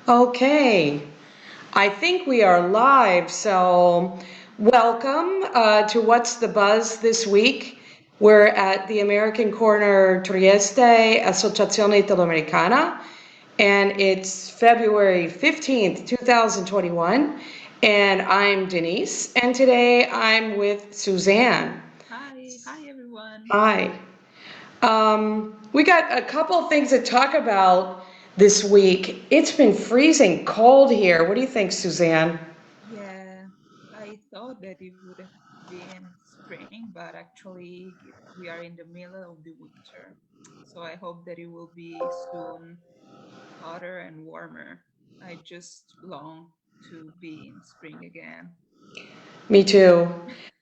Okay, I think we are live, so welcome to What's the Buzz this week. We're at the American Corner Trieste Associazione Italoamericana, and it's February 15th, 2021, and I'm Denise, and today I'm with Suzanne. Hi everyone. Hi. We got a couple of things to talk about this week. It's been freezing cold here. What do you think, Suzanne? Yeah, I thought that it would be in spring, but actually we are in the middle of the winter. So I hope that it will be soon hotter and warmer. I just long to be in spring again. Me too.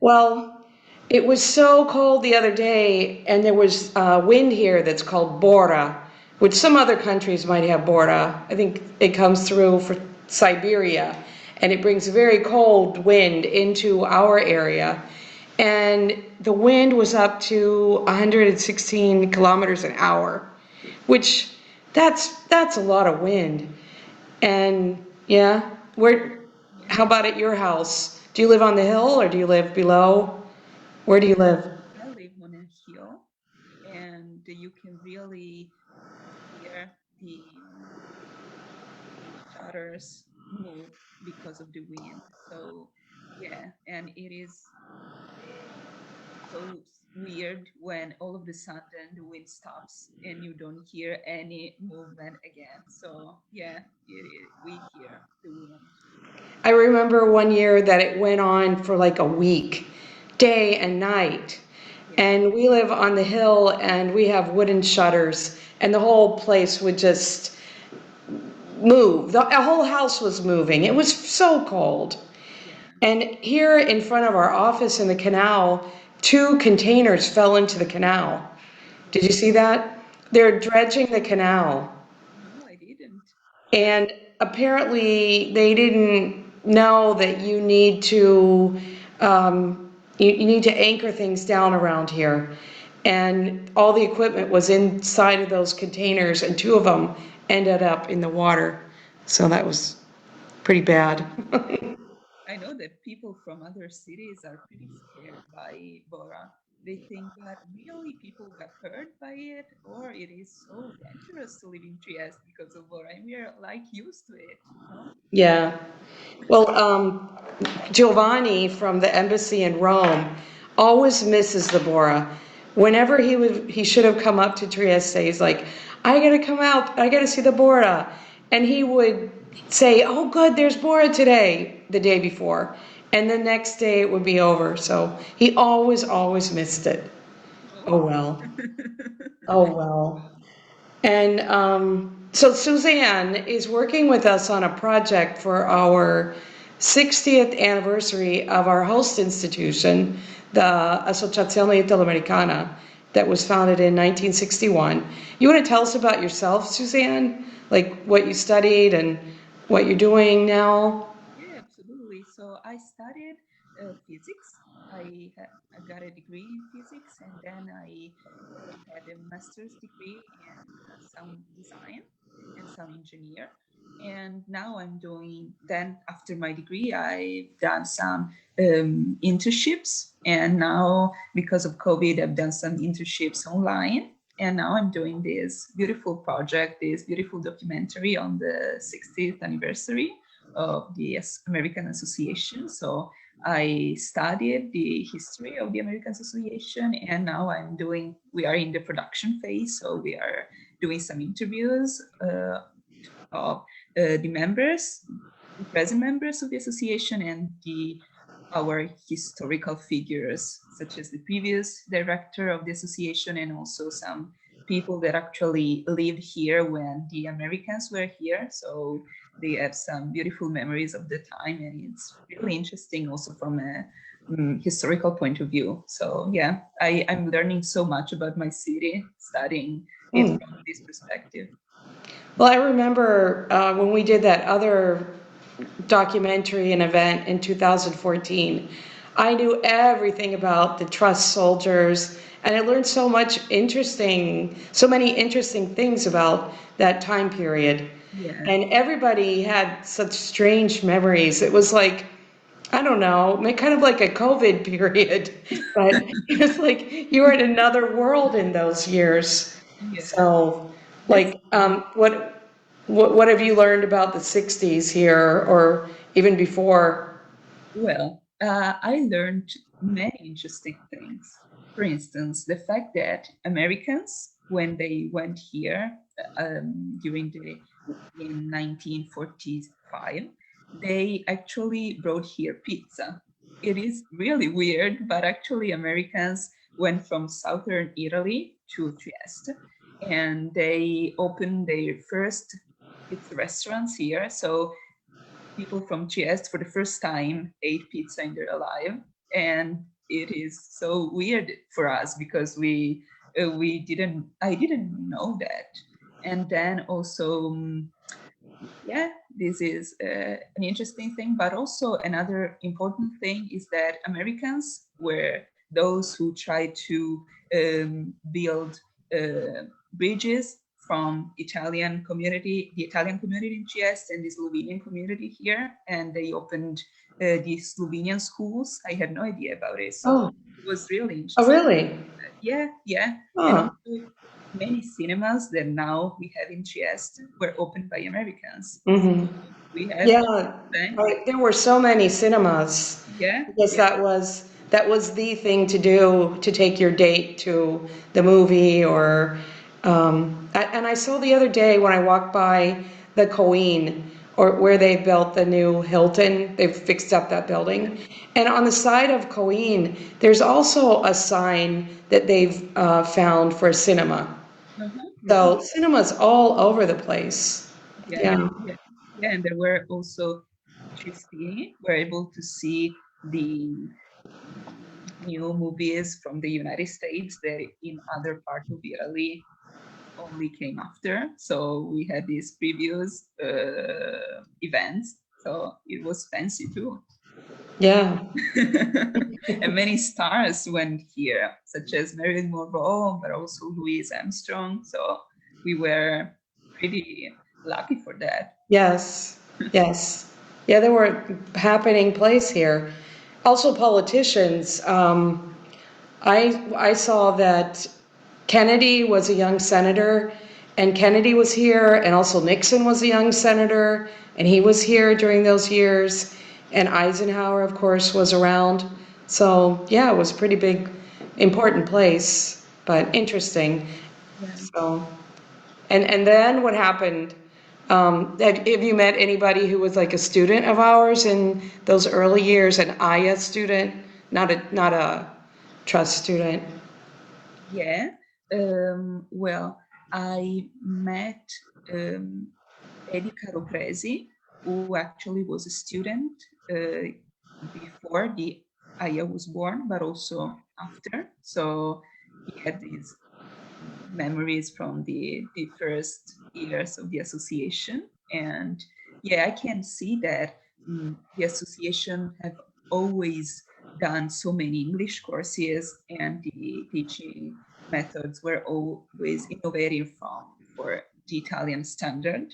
Well, it was so cold the other day, and there was wind here that's called Bora, which some other countries might have Bora. I think it comes through for Siberia, and it brings very cold wind into our area. And the wind was up to 116 kilometers an hour, which that's a lot of wind. And yeah, how Yeah, about at your house? Do you live on the hill or do you live below? Where do you live? I live on a hill and you can really hear the shutters move because of the wind. So yeah, and it is so weird when all of a sudden the wind stops and you don't hear any movement again. So yeah, we hear the wind. I remember one year that it went on for like a week, day and night. Yeah. And we live on the hill and we have wooden shutters, and the whole place would just move. The whole house was moving. It was so cold. Yeah. And here in front of our office in the canal, two containers fell into the canal. Did you Wow. see that? They're dredging the canal. No, I didn't. And apparently they didn't know that you need to anchor things down around here. And all the equipment was inside of those containers, and two of them ended up in the water. So that was pretty bad. I know that people from other cities are pretty scared by Bora. They think that really people got hurt by it, or it is so dangerous to live in Trieste because of Bora, and we are like used to it, no? Yeah. Well, Giovanni from the embassy in Rome always misses the Bora. Whenever he should have come up to Trieste. He's like, I gotta come out. I gotta see the Bora, and he would say, "Oh, good, there's Bora today," the day before, and the next day it would be over. So he always missed it. Oh Oh. well. Oh well. And so Suzanne is working with us on a project for our 60th anniversary of our host institution, the Associazione Italoamericana, that was founded in 1961. You want to tell us about yourself, Suzanne? Like what you studied and what you're doing now? Yeah, absolutely. So I studied physics. I got a degree in physics, and then I had a master's degree in sound design and sound engineer. And now I'm doing, then after my degree, I've done some internships. And now, because of COVID, I've done some internships online. And now I'm doing this beautiful project, this beautiful documentary on the 60th anniversary of the American Association. So I studied the history of the American Association, and now we are in the production phase. So we are doing some interviews of the members, the present members of the association, and our historical figures, such as the previous director of the association, and also some people that actually lived here when the Americans were here. So they have some beautiful memories of the time, and it's really interesting also from a historical point of view. So yeah, I'm learning so much about my city, studying it Hmm. from this perspective. Well, I remember when we did that other documentary and event in 2014, I knew everything about the trust soldiers And I learned so many interesting things about that time period. Yeah. And everybody had such strange memories. It was like, I don't know, kind of like a COVID period, but it was like you were in another world in those years. Yeah. So, That's like, what have you learned about the '60s here, or even before? Well, I learned many interesting things. For instance, the fact that Americans, when they went here during the in 1945, they actually brought here pizza. It is really weird, but actually Americans went from southern Italy to Trieste, and they opened their first pizza restaurants here. So people from Trieste for the first time ate pizza in their life, and it is so weird for us because we didn't I didn't know that. And then also yeah, this is an interesting thing, but also another important thing is that Americans were those who tried to build bridges from the Italian community in Trieste and the Slovenian community here, and they opened these Slovenian schools. I had no idea about it, so Oh, it was really oh, interesting. really? Yeah, yeah, and Oh, also many cinemas that now we have in Trieste were opened by Americans. mm-hmm. So we have Yeah, bank. right. There were so many cinemas Yeah, because yeah. that was the thing to do to take your date to the movie or and I saw the other day when I walked by the Coeen or where they built the new Hilton, they've fixed up that building. And on the side of Coeen, there's also a sign that they've found for a cinema. So Really? cinemas all over the place. Yeah, Yeah. yeah, yeah. And there were also Trieste were able to see the new movies from the United States that in other parts of Italy only came after. So we had these previous events. So it was fancy too. Yeah. And many stars went here, such as Marilyn Monroe, but also Louis Armstrong. So we were pretty lucky for that. Yes, yes. Yeah, there were happening place here. Also politicians. I saw that Kennedy was a young senator, and Kennedy was here, and also Nixon was a young senator, and he was here during those years, and Eisenhower, of course, was around. So yeah, it was a pretty big, important place, but interesting. Yeah. So. And then what happened? Have you met anybody who was like a student of ours in those early years, an AIA student, not a trust student? Yeah. Well, I met um, Eddie Caropresi, who actually was a student uh, before the Aya was born, but also after. So he had these memories from the first years of the association. And yeah, I can see that the association have always done so many English courses, and the teaching methods were always innovative for the Italian standard.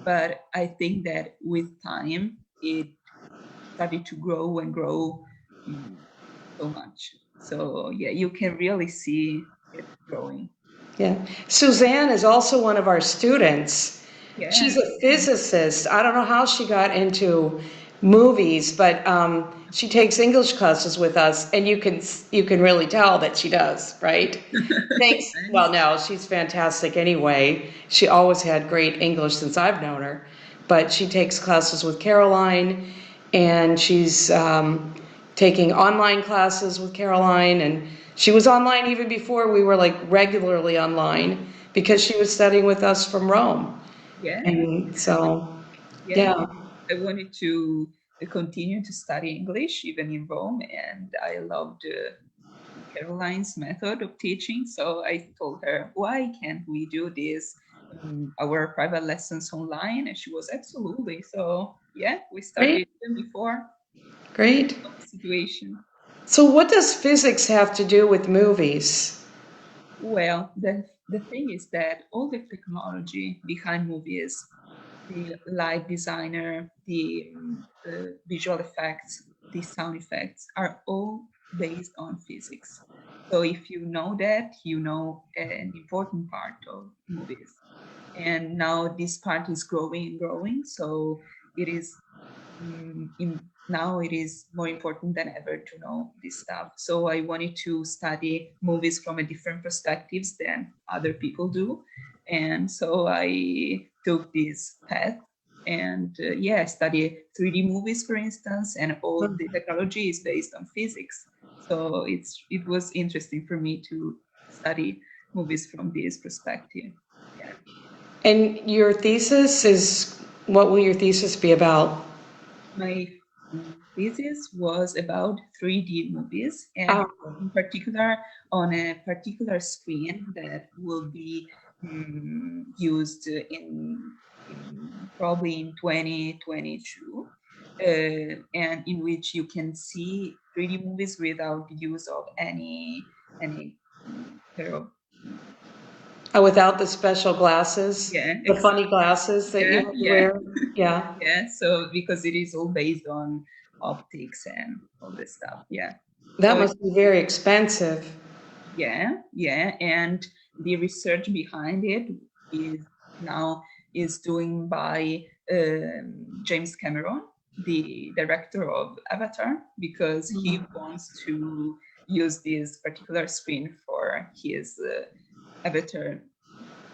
But I think that with time, it started to grow and grow mm, so much. So yeah, you can really see it growing. Yeah. Suzanne is also one of our students. Yeah, She's a physicist. I don't know how she got into movies, but she takes English classes with us, and you can really tell that she does, right? Thanks. Well, thanks. no, she's fantastic anyway. She always had great English since I've known her, but she takes classes with Caroline, and she's taking online classes with Caroline, and she was online even before we were like regularly online because she was studying with us from Rome. Yeah, And so, yeah. yeah, I wanted to continue to study English even in Rome, and I loved Caroline's method of teaching. So I told her, why can't we do this, our private lessons online? And she was absolutely. So yeah, we great, started even before great. the situation. So, what does physics have to do with movies? Well, the thing is that all the technology behind movies, the light designer, the visual effects, the sound effects are all based on physics. So if you know that, you know an important part of movies. And now this part is growing and growing. So it is now it is more important than ever to know this stuff. So I wanted to study movies from a different perspectives than other people do. And so I took this path and yeah, I study 3D movies, for instance, and all the technology is based on physics. So it was interesting for me to study movies from this perspective. Yeah. And your thesis is, what will your thesis be about? My thesis was about 3D movies, and Oh, in particular on a particular screen that will be used in probably in 2022, and in which you can see 3D movies without use of any pair of without the special glasses, yeah, the funny exactly, glasses that you yeah, have to yeah. wear? Yeah. Yeah, so because it is all based on optics and all this stuff. Yeah. That So must be very expensive. yeah, and the research behind it is now is doing by James Cameron, the director of Avatar, because he wants to use this particular screen for his Avatar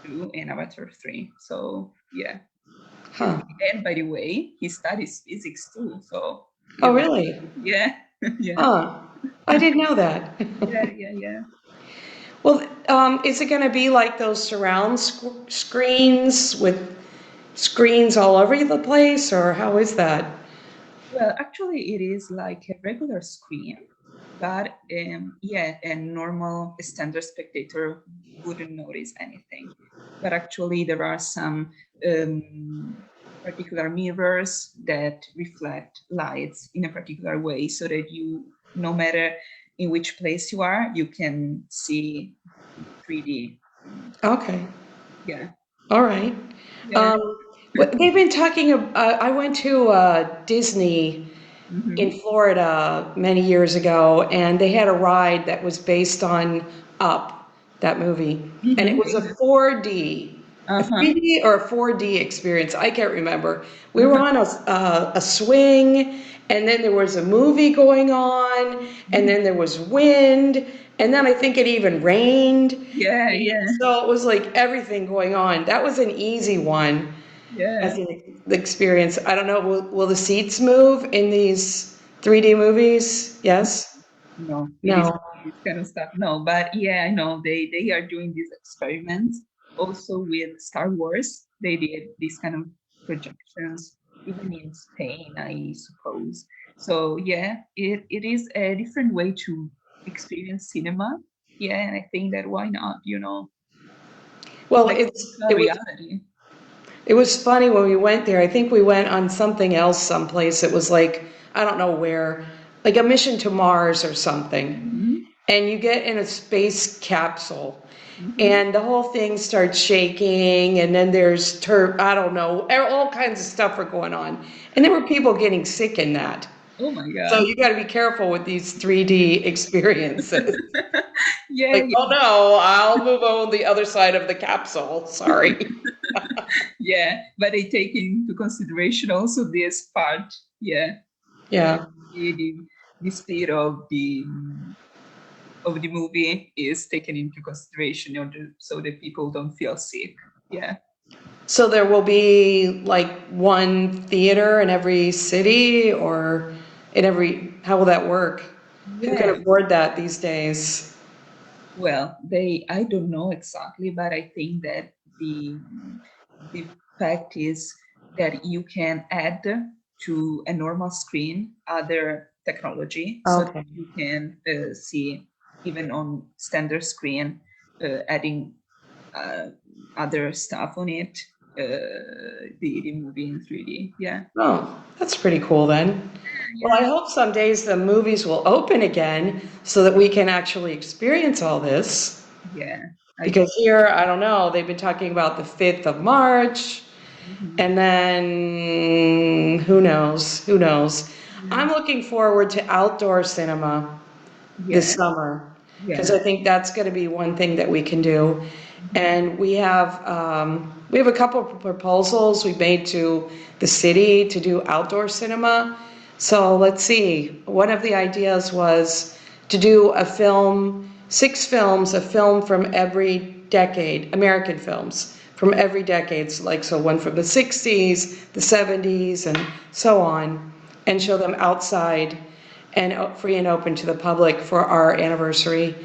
2 and Avatar 3. So yeah. Huh. And by the way, he studies physics too. So Oh, you know, really? yeah, yeah, Huh. I didn't know that. yeah. Well, is it going to be like those surround screens with screens all over the place, or how is that? Well, actually, it is like a regular screen, but yeah, a normal standard spectator wouldn't notice anything. But actually, there are some um, particular mirrors that reflect lights in a particular way, so that you, no matter in which place you are, you can see 3D. Okay. Yeah, All right. yeah. They've been talking. I went to Disney in Mm-hmm. Florida many years ago, and they had a ride that was based on Up, that movie, and it Mm-hmm. was a 4D, a Uh-huh. 3D or a 4D experience. I can't remember. We were Uh-huh. on a swing, and then there was a movie going on, and then there was wind, and then I think it even rained. Yeah, And yeah, so it was like everything going on. That was an easy one yeah. as an experience. I don't know, will the seats move in these 3D movies? Yes? No, it is No. this kind of stuff. No, but yeah, I know they are doing these experiments also with Star Wars. They did these kind of projections, even in Spain, I suppose. So yeah, it is a different way to experience cinema. Yeah, and I think that why not, Well, like virtual it was reality. it was funny when we went there. I think we went on something else someplace. It was like, I don't know where, like a mission to Mars or something. Mm-hmm. And you get in a space capsule Mm-hmm. and the whole thing starts shaking, and then there's I don't know, all kinds of stuff are going on. And there were people getting sick in that. Oh my So God. you got to be careful with these 3D experiences. Yeah, Like, oh no, I'll move on the other side of the capsule. Sorry. yeah, but they take into consideration also this part, yeah, that Yeah. the speed of the movie is taken into consideration so that people don't feel sick. Yeah. So there will be like one theater in every city, or in every, how will that work? Who can Yes. afford that these days? Well, I don't know exactly, but I think that the fact is that you can add to a normal screen other technology so that Okay. you can see even on standard screen adding uh, other stuff on it, the movie in 3D. Yeah. Oh, that's pretty cool then. Well, I Yeah. hope some days the movies will open again so that we can actually experience all this. Yeah. I Because here, I don't know, they've been talking about the 5th of March, mhm. and then who knows? Who knows? Yeah. I'm looking forward to outdoor cinema this Yeah. summer because Yeah. I think that's going to be one thing that we can do. Mhm. And we have a couple of proposals we made to the city to do outdoor cinema. So let's see. One of the ideas was to do a film, 6 films, a film from every decade, American films from every decade. So like so one from the 60s, the 70s, and so on, and show them outside and free and open to the public for our anniversary.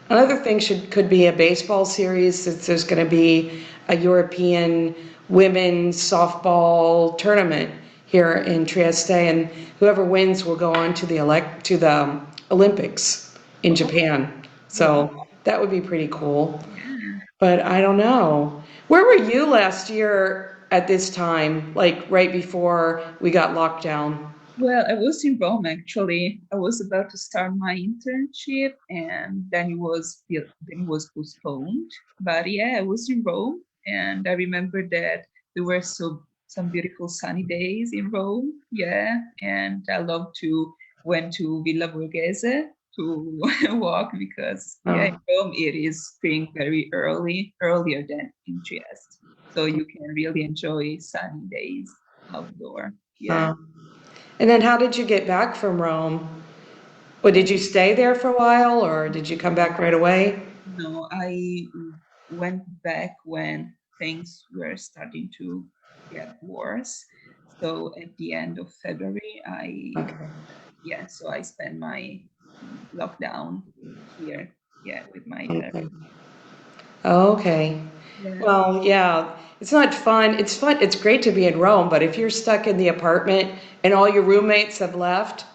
Another thing could be a baseball series, since there's going to be a European women's softball tournament here in Trieste, and whoever wins will go on to the Olympics in Oh, Japan. wow. So that would be pretty cool. Yeah. But I don't know. Where were you last year at this time, like right before we got locked down? Well, I was in Rome actually. I was about to start my internship, and then it was postponed. But yeah, I was in Rome, and I remember that there were some beautiful sunny days in Rome. Yeah, and I love to went to Villa Borghese to walk because yeah, in Oh, Rome it is spring very early, earlier than in Trieste, so you can really enjoy sunny days outdoor. Yeah. oh. And then how did you get back from Rome? Well, did you stay there for a while or did you come back right away? No, I went back when things were starting to get worse. So at the end of February, Okay. so I spent my lockdown here, yeah, with my parents. Okay. Okay. Yeah, Well, yeah, it's not fun. It's fun. It's great to be in Rome, but if you're stuck in the apartment and all your roommates have left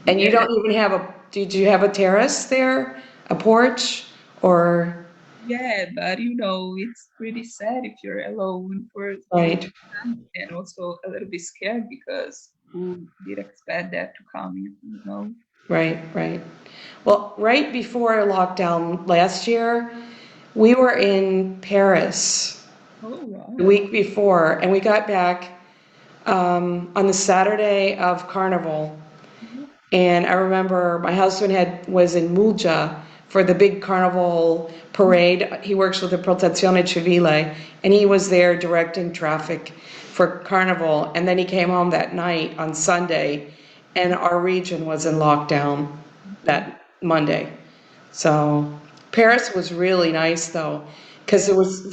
and you yeah, don't even have did you have a terrace there? A porch? Or, yeah. But it's pretty sad if you're alone for some right, time, and also a little bit scared because who did expect that to come, you know? right, right. Well, right before lockdown last year, we were in Paris Oh, the wow. week before, and we got back on the Saturday of Carnival. And I remember my husband was in Muggia for the big carnival parade. He works with the Protezione Civile, and he was there directing traffic for carnival. And then he came home that night on Sunday, and our region was in lockdown Mhm. that Monday. So Paris was really nice though, because Yeah, there was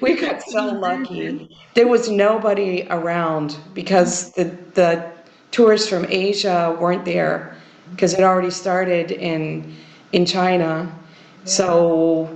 we I got can so imagine. lucky. There was nobody around because the tourists from Asia weren't there because it already started in China. Yeah, So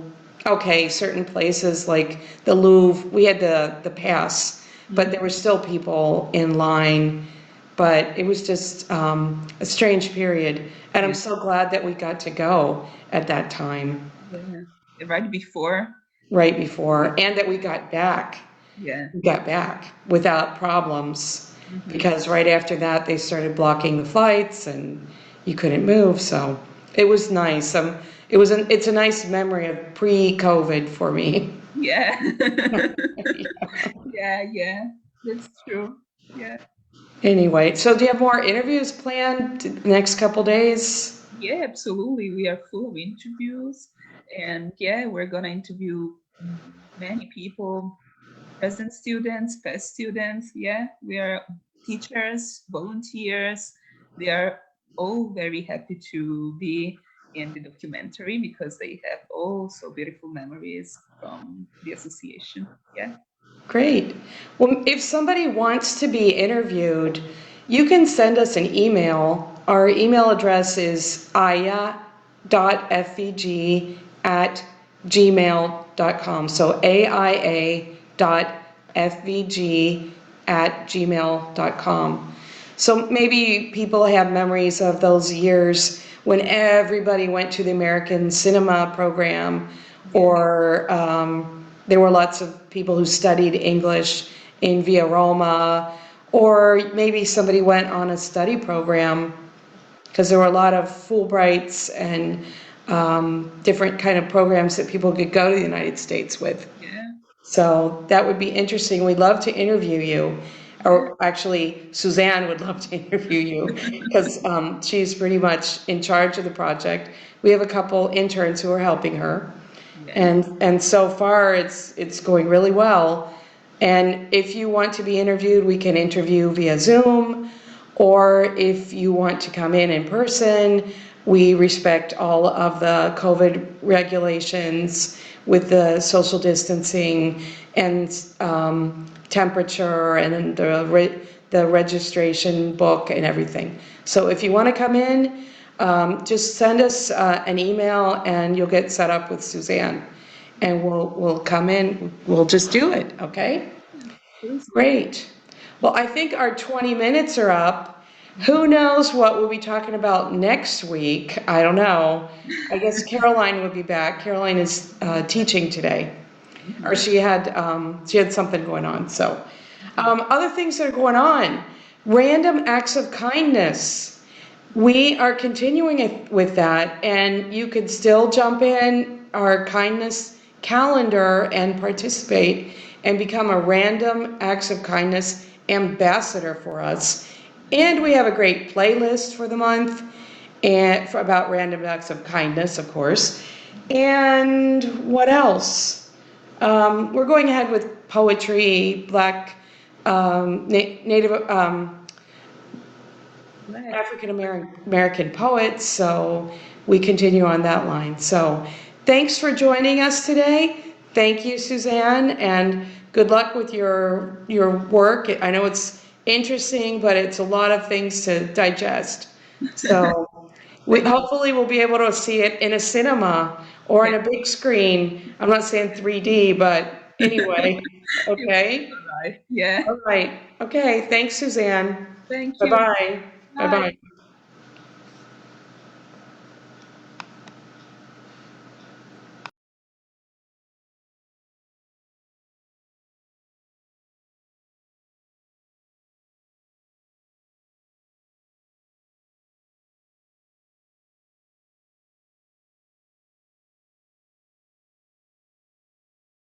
okay, certain places like the Louvre, we had the pass, but mhm. there were still people in line. But it was just a strange period. And I'm Yeah, so glad that we got to go at that time, yeah. Right before. right before, and that we got back. Yeah. We got back without problems Hmm. because right after that they started blocking the flights and you couldn't move. So it was nice. It's a nice memory of pre-COVID for me. Yeah. Yeah, yeah. That's true. Yeah. Anyway, so do you have more interviews planned the next couple days? Yeah, absolutely. We are full of interviews. And yeah, we're gonna interview many people, present students, past students. Yeah, we are teachers, volunteers. They are all very happy to be in the documentary because they have also beautiful memories from the association. Yeah. Great. Well, if somebody wants to be interviewed, you can send us an email. Our email address is aia.fvg at gmail.com. So aia.fvg at gmail.com. So maybe people have memories of those years when everybody went to the American cinema program, Yeah. or there were lots of people who studied English in Via Roma, or maybe somebody went on a study program because there were a lot of Fulbrights and different kind of programs that people could go to the United States with. Yeah. So that would be interesting. We'd love to interview you. Or actually, Suzanne would love to interview you because she's pretty much in charge of the project. We have a couple interns who are helping her. Yeah. And so far it's going really well. And if you want to be interviewed, we can interview via Zoom, or if you want to come in person, we respect all of the COVID regulations with the social distancing and temperature and the registration book and everything. So if you want to come in, just send us an email and you'll get set up with Suzanne. And we'll come in, we'll just do it, okay? Please do. Great. Well, I think our 20 minutes are up. Who knows what we'll be talking about next week? I don't know. I guess Caroline will be back. Caroline is teaching today, or she had something going on. So, other things that are going on. Random acts of kindness. We are continuing with that, and you could still jump in our kindness calendar and participate and become a random acts of kindness ambassador for us. And we have a great playlist for the month and about random acts of kindness, of course. And what else? We're going ahead with poetry, Black, Native, African American poets, so we continue on that line. So thanks for joining us today. Thank you, Suzanne, and good luck with your work. I know it's interesting, but it's a lot of things to digest. So hopefully we'll be able to see it in a cinema or on a big screen. I'm not saying 3D, but anyway, okay? Right. Yeah. All right. Okay, thanks, Suzanne. Thank you. Bye-bye. Bye. Bye-bye.